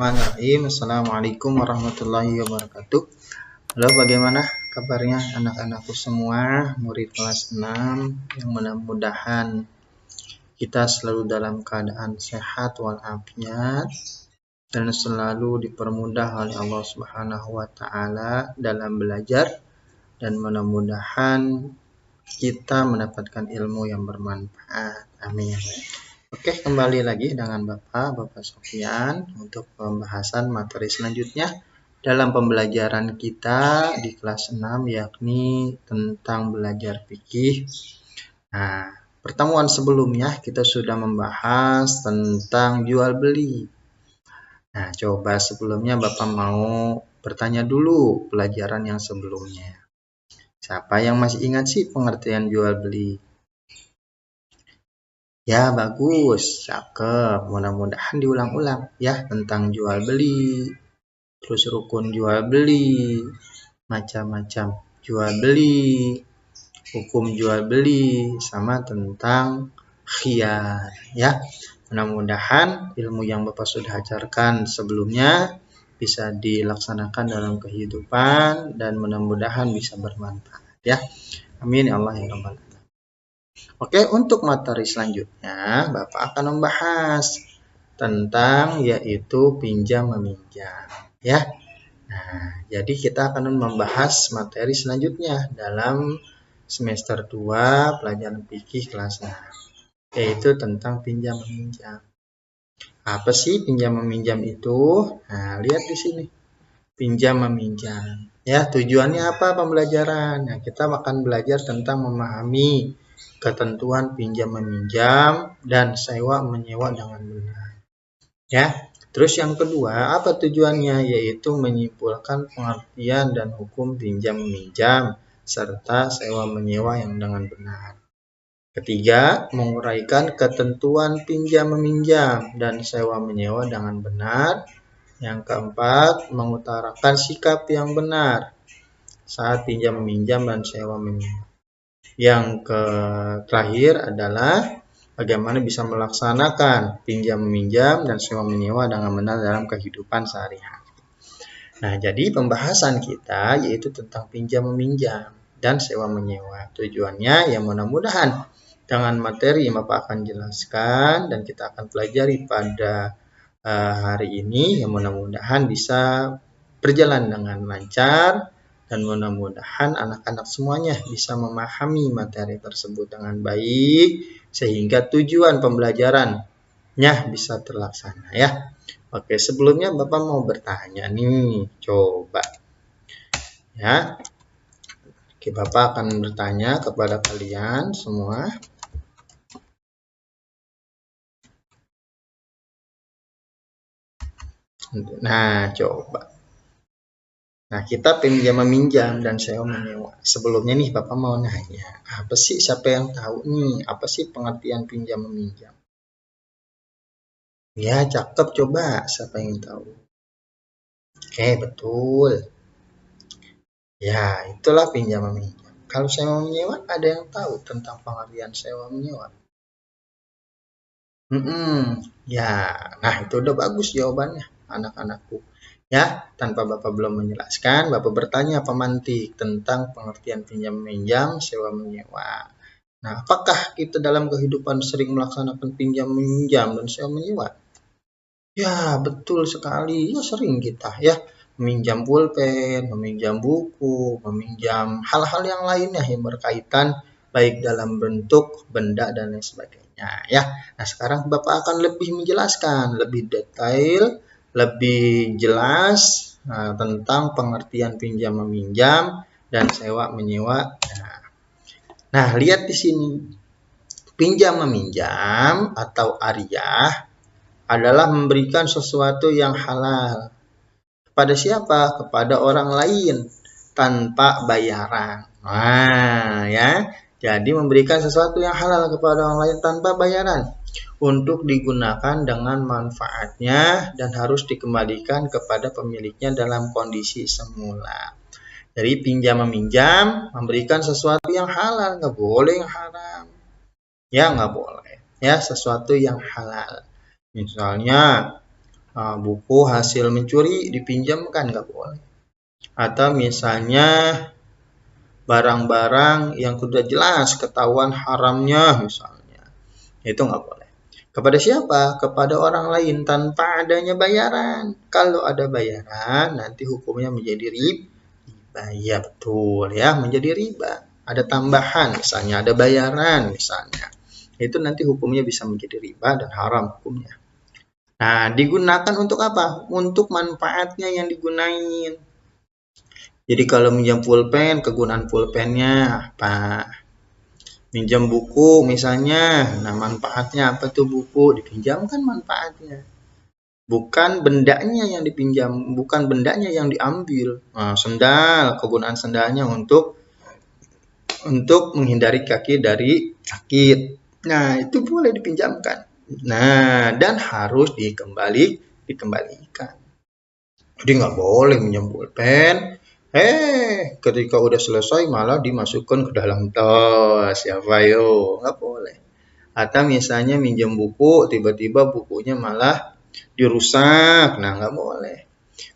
Bismillahirrahmanirrahim. Assalamualaikum warahmatullahi wabarakatuh. Halo, bagaimana kabarnya anak-anakku semua, murid kelas 6, yang mudah-mudahan kita selalu dalam keadaan sehat walafiat dan selalu dipermudah oleh Allah Subhanahu wa taala dalam belajar, dan mudah-mudahan kita mendapatkan ilmu yang bermanfaat. Amin. Oke, kembali lagi dengan Bapak Sofyan untuk pembahasan materi selanjutnya dalam pembelajaran kita di kelas 6, yakni tentang belajar fikih. Nah, pertemuan sebelumnya kita sudah membahas tentang jual beli. Nah, coba sebelumnya Bapak mau bertanya dulu pelajaran yang sebelumnya. Siapa yang masih ingat sih pengertian jual beli? Ya, bagus, cakep. Mudah-mudahan diulang-ulang ya tentang jual beli, terus rukun jual beli, macam-macam jual beli, hukum jual beli, sama tentang khiyar ya. Mudah-mudahan ilmu yang Bapak sudah ajarkan sebelumnya bisa dilaksanakan dalam kehidupan dan mudah-mudahan bisa bermanfaat ya. Amin ya Allah ya Rabbal alamin. Oke, untuk materi selanjutnya Bapak akan membahas tentang yaitu pinjam meminjam ya. Nah, jadi kita akan membahas materi selanjutnya dalam semester 2 pelajaran fikih kelas 6, yaitu tentang pinjam meminjam. Apa sih pinjam meminjam itu? Nah, lihat di sini. Pinjam meminjam. Ya, tujuannya apa pembelajaran? Nah, kita akan belajar tentang memahami ketentuan pinjam meminjam dan sewa menyewa dengan benar. Ya. Terus yang kedua, apa tujuannya? Yaitu menyimpulkan pengertian dan hukum pinjam meminjam serta sewa menyewa yang dengan benar. Ketiga, menguraikan ketentuan pinjam meminjam dan sewa menyewa dengan benar. Yang keempat, mengutarakan sikap yang benar saat pinjam meminjam dan sewa menyewa. Yang terakhir adalah bagaimana bisa melaksanakan pinjam meminjam dan sewa menyewa dengan benar dalam kehidupan sehari-hari. Nah, jadi pembahasan kita yaitu tentang pinjam meminjam dan sewa menyewa. Tujuannya ya mudah-mudahan dengan materi yang Bapak akan jelaskan dan kita akan pelajari pada hari ini, yang mudah-mudahan bisa berjalan dengan lancar dan mudah-mudahan anak-anak semuanya bisa memahami materi tersebut dengan baik sehingga tujuan pembelajarannya bisa terlaksana ya. Oke, sebelumnya Bapak mau bertanya nih, coba ya. Oke, Bapak akan bertanya kepada kalian semua. Nah, coba. Nah, kita pinjam meminjam dan sewa menyewa. Sebelumnya nih Bapak mau nanya, apa sih, siapa yang tahu nih, apa sih pengertian pinjam meminjam? Ya, cakep, coba siapa yang tahu? Oke, betul. Ya, itulah pinjam meminjam. Kalau sewa menyewa, ada yang tahu tentang pengertian sewa menyewa? Ya, nah itu udah bagus jawabannya anak-anakku. Ya, tanpa Bapak belum menjelaskan, Bapak bertanya pemantik tentang pengertian pinjam meminjam, sewa menyewa. Nah, apakah kita dalam kehidupan sering melaksanakan pinjam meminjam dan sewa menyewa? Ya, betul sekali. Ya, sering kita ya meminjam pulpen, meminjam buku, meminjam hal-hal yang lainnya yang berkaitan baik dalam bentuk benda dan lain sebagainya ya. Nah, sekarang Bapak akan lebih menjelaskan, lebih detail, lebih jelas tentang pengertian pinjam meminjam dan sewa menyewa. Nah, lihat di sini. Pinjam meminjam atau ariyah adalah memberikan sesuatu yang halal. Kepada siapa? Kepada orang lain tanpa bayaran. Nah, ya. Jadi memberikan sesuatu yang halal kepada orang lain tanpa bayaran untuk digunakan dengan manfaatnya dan harus dikembalikan kepada pemiliknya dalam kondisi semula. Jadi pinjam meminjam memberikan sesuatu yang halal, nggak boleh yang haram. Ya, nggak boleh. Ya, sesuatu yang halal. Misalnya buku hasil mencuri dipinjamkan, nggak boleh. Atau misalnya barang-barang yang sudah jelas ketahuan haramnya misalnya, itu nggak boleh. Kepada siapa? Kepada orang lain tanpa adanya bayaran. Kalau ada bayaran, nanti hukumnya menjadi riba. Ya betul ya, menjadi riba. Ada tambahan misalnya, ada bayaran misalnya. Itu nanti hukumnya bisa menjadi riba dan haram hukumnya. Nah, digunakan untuk apa? Untuk manfaatnya yang digunain. Jadi kalau minjam pulpen, kegunaan pulpennya apa? Minjam buku misalnya, nah manfaatnya apa tuh buku? Dipinjamkan manfaatnya. Bukan bendanya yang dipinjam, bukan bendanya yang diambil. Nah, sendal, kegunaan sendalnya untuk menghindari kaki dari sakit. Nah, itu boleh dipinjamkan. Nah, dan harus dikembalikan. Jadi nggak boleh minjam pulpen, ketika udah selesai malah dimasukkan ke dalam tos. Siapa yo? Nggak boleh. Atau misalnya minjam buku, tiba-tiba bukunya malah dirusak. Nah, nggak boleh.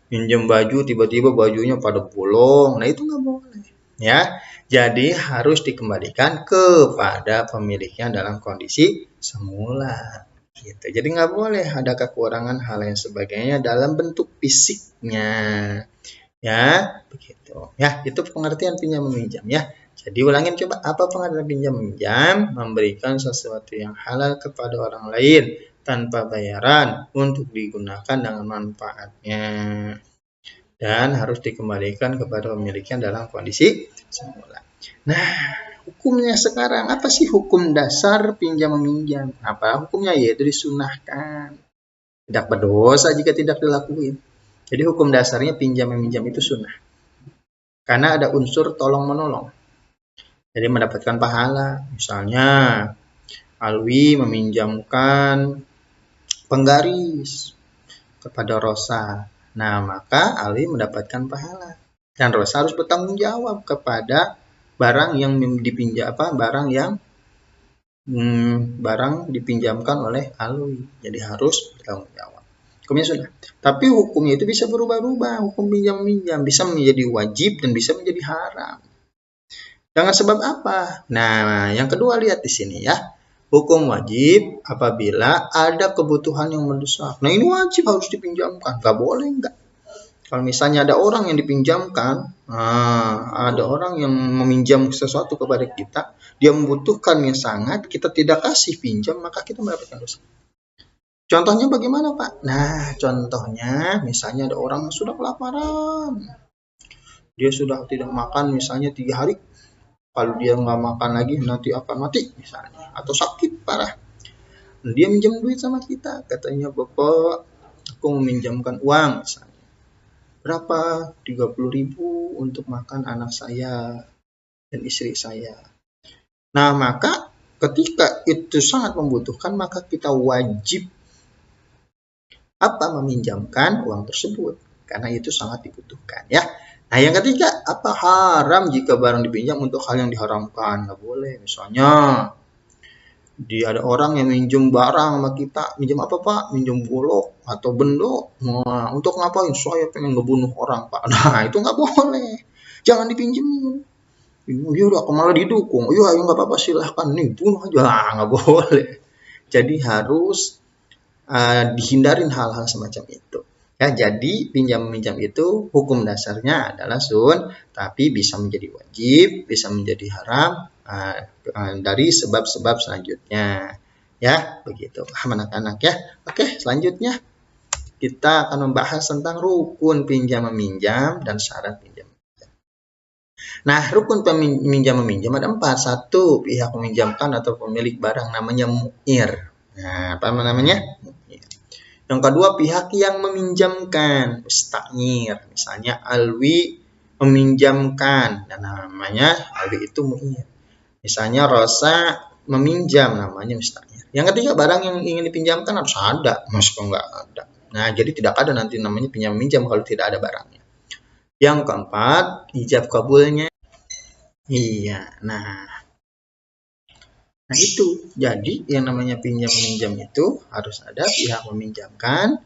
Minjam baju, tiba-tiba bajunya pada bolong. Nah, itu nggak boleh. Ya, jadi harus dikembalikan kepada pemiliknya dalam kondisi semula. Gitu. Jadi nggak boleh ada kekurangan hal yang sebagainya dalam bentuk fisiknya. Ya, begitu. Ya, itu pengertian pinjam meminjam ya. Jadi ulangin coba, apa pengertian pinjam meminjam? Memberikan sesuatu yang halal kepada orang lain tanpa bayaran untuk digunakan dengan manfaatnya. Dan harus dikembalikan kepada pemiliknya dalam kondisi semula. Nah, hukumnya sekarang apa sih hukum dasar pinjam meminjam? Apa hukumnya? Yaitu disunahkan. Tidak berdosa jika tidak dilakuin. Jadi hukum dasarnya pinjam meminjam itu sunnah. Karena ada unsur tolong menolong. Jadi mendapatkan pahala. Misalnya Alwi meminjamkan penggaris kepada Rosa. Nah, maka Alwi mendapatkan pahala. Dan Rosa harus bertanggung jawab kepada barang yang barang dipinjamkan oleh Alwi. Jadi harus bertanggung jawab. Hukumnya sudah. Tapi hukumnya itu bisa berubah-ubah. Hukum pinjam-minjam bisa menjadi wajib dan bisa menjadi haram. Dengan sebab apa? Nah, yang kedua lihat di sini ya. Hukum wajib apabila ada kebutuhan yang mendesak. Nah, ini wajib harus dipinjamkan. Gak boleh enggak. Kalau misalnya ada orang yang dipinjamkan, ada orang yang meminjam sesuatu kepada kita, dia membutuhkannya sangat, kita tidak kasih pinjam, maka kita mendapatkan dosa. Contohnya bagaimana, Pak? Nah, contohnya misalnya ada orang yang sudah kelaparan. Dia sudah tidak makan misalnya 3 hari. Kalau dia nggak makan lagi nanti akan mati misalnya. Atau sakit parah. Dia minjam duit sama kita. Katanya, Bapak, aku meminjamkan uang misalnya. Berapa? 30.000 untuk makan anak saya dan istri saya. Nah, maka ketika itu sangat membutuhkan, maka kita wajib meminjamkan uang tersebut. Karena itu sangat dibutuhkan ya. Nah, yang ketiga, apa haram jika barang dipinjam untuk hal yang diharamkan? Nggak boleh. Misalnya, ada orang yang minjem barang sama kita. Minjem apa, Pak? Minjem golok atau bendok. Nah, untuk ngapain? Saya pengen ngebunuh orang, Pak. Nah, itu nggak boleh. Jangan dipinjemin. Iya udah malah didukung. Iya, nggak apa-apa, silahkan. Nih, bunuh aja. Nah, nggak boleh. Jadi harus dihindarin hal-hal semacam itu. Ya, jadi pinjam-minjam itu hukum dasarnya adalah sun, tapi bisa menjadi wajib, bisa menjadi haram dari sebab-sebab selanjutnya. Ya, begitu. Paham anak-anak ya? Oke, selanjutnya kita akan membahas tentang rukun pinjam-meminjam dan syarat pinjam. Nah, rukun pinjam-meminjam ada 4. 1, pihak meminjamkan atau pemilik barang namanya mu'ir. Nah, apa namanya? Yang kedua, pihak yang meminjamkan, musta'ir. Misalnya Alwi meminjamkan, dan namanya Alwi itu mu'ir. Misalnya Rosa meminjam, namanya musta'ir. Yang ketiga, barang yang ingin dipinjamkan harus ada, meskipun nggak ada. Nah, jadi tidak ada nanti namanya pinjam-minjam kalau tidak ada barangnya. Yang keempat, ijab kabulnya. Iya, nah itu. Jadi yang namanya pinjam-minjam itu harus ada pihak meminjamkan,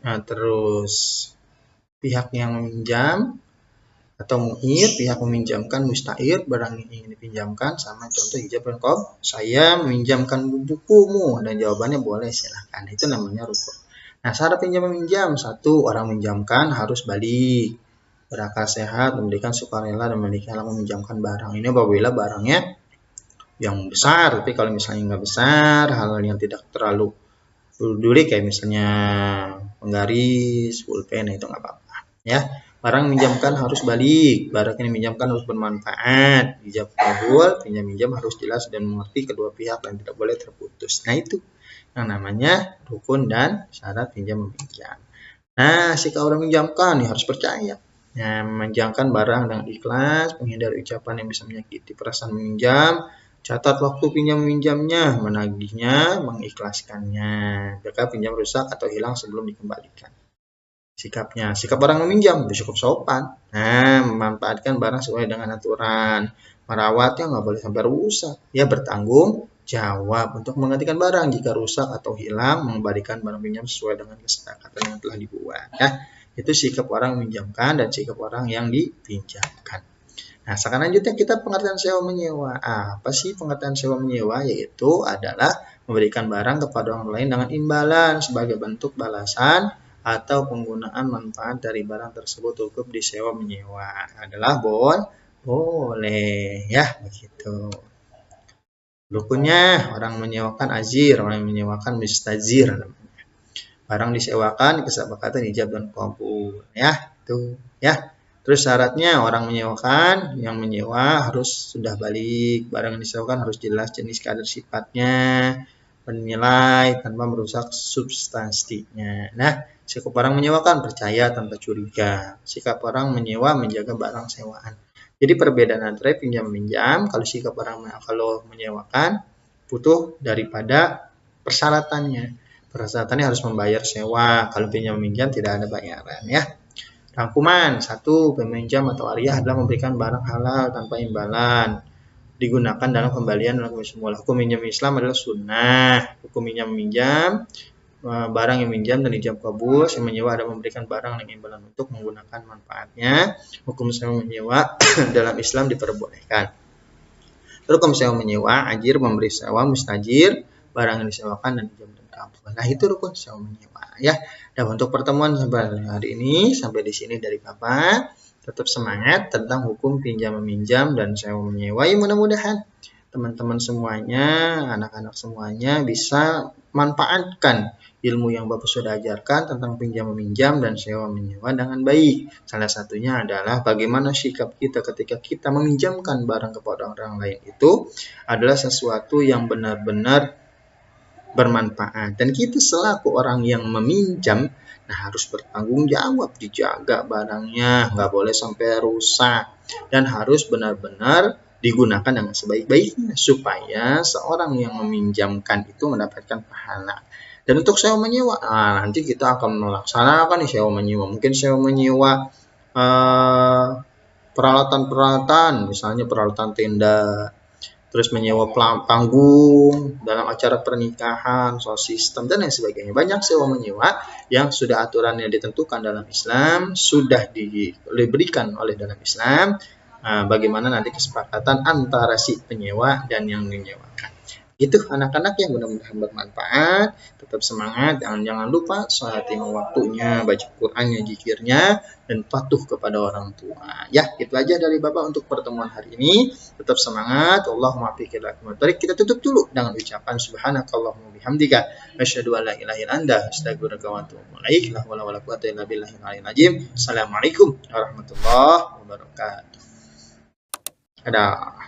Nah, terus pihak yang meminjam atau mu'ir, pihak meminjamkan musta'ir barang yang ingin dipinjamkan, sama contoh ijab dan qaul. Saya meminjamkan bukumu, dan jawabannya boleh, silahkan. Itu namanya rukun. Nah, syarat pinjam meminjam, satu, orang meminjamkan harus balik, berakal sehat, memberikan sukarela, dan memiliki hak meminjamkan barang. Ini apabila barangnya yang besar. Tapi kalau misalnya nggak besar, hal yang tidak terlalu peduli kayak misalnya penggaris, pulpen, itu nggak apa-apa ya. Barang minjamkan harus balik, barang yang diminjamkan harus bermanfaat, ijab kabul, pinjam minjam harus jelas dan mengerti kedua pihak dan tidak boleh terputus. Nah, itu yang namanya rukun dan syarat pinjam meminjam. Nah, sikap orang meminjamkan ya harus percaya. Nah, meminjamkan barang dengan ikhlas, menghindari ucapan yang bisa menyakiti perasaan meminjam, catat waktu pinjam meminjamnya, menagihnya, mengikhlaskannya. Jika pinjam rusak atau hilang sebelum dikembalikan. Sikapnya, sikap orang meminjam cukup sopan. Nah, memanfaatkan barang sesuai dengan aturan, merawatnya nggak boleh sampai rusak. Ya, bertanggung jawab untuk menggantikan barang jika rusak atau hilang, mengembalikan barang pinjam sesuai dengan kesepakatan yang telah dibuat. Ya, itu sikap orang meminjamkan dan sikap orang yang dipinjamkan. Nah, selanjutnya kita pengertian sewa menyewa. Apa sih pengertian sewa menyewa? Yaitu adalah memberikan barang kepada orang lain dengan imbalan sebagai bentuk balasan atau penggunaan manfaat dari barang tersebut cukup disewa menyewa. Adalah boleh ya, begitu. Rukunnya orang menyewakan ajir, orang yang menyewakan mustajir. Barang disewakan kesepakatan ijab dan qabul ya, itu ya. Terus syaratnya orang menyewakan, yang menyewa harus sudah balik, barang yang disewakan harus jelas jenis, kadar, sifatnya, bernilai tanpa merusak substansinya. Nah, sikap orang menyewakan percaya tanpa curiga. Sikap orang menyewa menjaga barang sewaan. Jadi perbedaan antara pinjam minjam, kalau sikap orang kalau menyewakan butuh daripada persyaratannya. Persyaratannya harus membayar sewa. Kalau pinjam minjam tidak ada bayaran ya. Rangkuman, satu, peminjam atau ariyah adalah memberikan barang halal tanpa imbalan, digunakan dalam kembalian dalam semula. Hukum minjam Islam adalah sunnah. Hukum minjam barang yang minjam dan ijab kabul, yang menyewa ada memberikan barang dengan imbalan untuk menggunakan manfaatnya. Hukum sewa menyewa dalam Islam diperbolehkan. Hukum sewa menyewa, ajir memberi sewa, mustajir, barang yang disewakan dan ijab dan kabul. Nah, itu rukun sewa menyewa ya. Dan untuk pertemuan sampai hari ini, sampai di sini dari Bapak. Tetap semangat tentang hukum pinjam meminjam dan sewa menyewa. Ya, mudah-mudahan teman-teman semuanya, anak-anak semuanya bisa manfaatkan ilmu yang Bapak sudah ajarkan tentang pinjam meminjam dan sewa menyewa dengan baik. Salah satunya adalah bagaimana sikap kita ketika kita meminjamkan barang kepada orang lain itu adalah sesuatu yang benar-benar bermanfaat. Dan kita selaku orang yang meminjam, nah harus bertanggung jawab, dijaga barangnya, nggak boleh sampai rusak, dan harus benar-benar digunakan dengan sebaik-baiknya supaya seorang yang meminjamkan itu mendapatkan pahala. Dan untuk sewa menyewa, nanti kita akan melaksanakan sewa menyewa. Mungkin sewa menyewa peralatan-peralatan, misalnya peralatan tenda, terus menyewa panggung dalam acara pernikahan, sound system, dan lain sebagainya. Banyak sewa menyewa yang sudah aturannya ditentukan dalam Islam, sudah diberikan oleh dalam Islam, bagaimana nanti kesepakatan antara si penyewa dan yang menyewakan. Itu anak-anak yang mudah-mudahan bermanfaat. Tetap semangat, jangan lupa sholat lima waktunya, baca Qur'annya, zikirnya, dan patuh kepada orang tua. Ya, itu aja dari Bapak untuk pertemuan hari ini. Tetap semangat. Allahumma fiqhil akmal. Kita tutup dulu dengan ucapan subhanakallahumma bihamdika asyhadu an la ilaha illa anta astaghfiruka wa atubu ilaik. La haula wala quwwata illa billahil aliyyil azim. Assalamualaikum warahmatullahi wabarakatuh. Dadah.